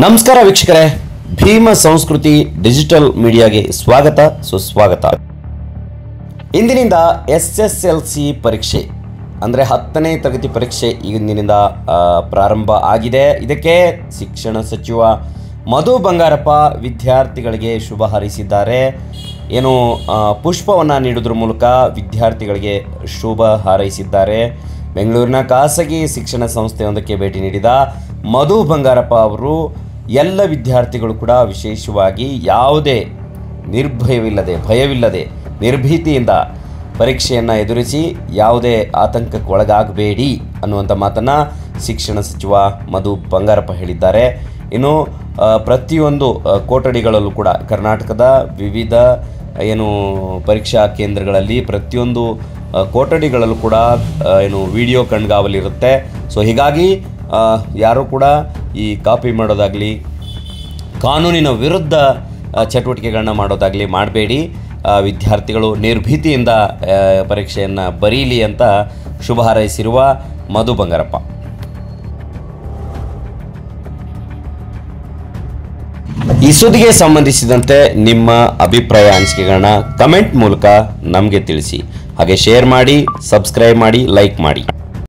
ನಮಸ್ಕಾರ ವೀಕ್ಷಕರೇ, ಭೀಮ ಸಂಸ್ಕೃತಿ ಡಿಜಿಟಲ್ ಮೀಡಿಯಾಗೆ ಸ್ವಾಗತ ಸುಸ್ವಾಗತ. ಇಂದಿನಿಂದ SSLC ಪರೀಕ್ಷೆ ಅಂದರೆ 10ನೇ ತರಗತಿ ಪರೀಕ್ಷೆ ಇಂದಿನಿಂದ ಪ್ರಾರಂಭ ಆಗಿದೆ. ಇದಕ್ಕೆ ಶಿಕ್ಷಣ ಸಚಿವ ಮಧು ಬಂಗಾರಪ್ಪ ವಿದ್ಯಾರ್ಥಿಗಳಿಗೆ ಶುಭ ಹಾರೈಸಿದ್ದಾರೆ. ಏನು ಪುಷ್ಪವನ್ನು ನೀಡುವುದರ ಮೂಲಕ ವಿದ್ಯಾರ್ಥಿಗಳಿಗೆ ಶುಭ ಹಾರೈಸಿದ್ದಾರೆ. ಬೆಂಗಳೂರಿನ ಖಾಸಗಿ ಶಿಕ್ಷಣ ಸಂಸ್ಥೆಯೊಂದಕ್ಕೆ ಭೇಟಿ ನೀಡಿದ ಮಧು ಬಂಗಾರಪ್ಪ ಅವರು ಎಲ್ಲ ವಿದ್ಯಾರ್ಥಿಗಳು ಕೂಡ ವಿಶೇಷವಾಗಿ ಯಾವುದೇ ಭಯವಿಲ್ಲದೆ ನಿರ್ಭೀತಿಯಿಂದ ಪರೀಕ್ಷೆಯನ್ನು ಎದುರಿಸಿ ಯಾವುದೇ ಆತಂಕಕ್ಕೆ ಒಳಗಾಗಬೇಡಿ ಅನ್ನುವಂಥ ಮಾತನ್ನು ಶಿಕ್ಷಣ ಸಚಿವ ಮಧು ಬಂಗಾರಪ್ಪ ಹೇಳಿದ್ದಾರೆ. ಇನ್ನು ಪ್ರತಿಯೊಂದು ಕೊಠಡಿಗಳಲ್ಲೂ ಕೂಡ ಕರ್ನಾಟಕದ ವಿವಿಧ ಪರೀಕ್ಷಾ ಕೇಂದ್ರಗಳಲ್ಲಿ ಪ್ರತಿಯೊಂದು ಕೊಠಡಿಗಳಲ್ಲೂ ಕೂಡ ವಿಡಿಯೋ ಕಣ್ಗಾವಲಿರುತ್ತೆ. ಸೊ ಹೀಗಾಗಿ ಯಾರೂ ಕೂಡ ಈ ಕಾಪಿ ಮಾಡೋದಾಗಲಿ ಕಾನೂನಿನ ವಿರುದ್ಧ ಚಟುವಟಿಕೆಗಳನ್ನ ಮಾಡೋದಾಗಲಿ ಮಾಡಬೇಡಿ. ವಿದ್ಯಾರ್ಥಿಗಳು ನಿರ್ಭೀತಿಯಿಂದ ಪರೀಕ್ಷೆಯನ್ನು ಬರೀಲಿ ಅಂತ ಶುಭ ಹಾರೈಸಿರುವ ಮಧು ಬಂಗಾರಪ್ಪ. ಈ ಸುದ್ದಿಗೆ ಸಂಬಂಧಿಸಿದಂತೆ ನಿಮ್ಮ ಅಭಿಪ್ರಾಯ ಅನಿಸಿಕೆಗಳನ್ನ ಕಮೆಂಟ್ ಮೂಲಕ ನಮಗೆ ತಿಳಿಸಿ. ಹಾಗೆ ಶೇರ್ ಮಾಡಿ, ಸಬ್ಸ್ಕ್ರೈಬ್ ಮಾಡಿ, ಲೈಕ್ ಮಾಡಿ.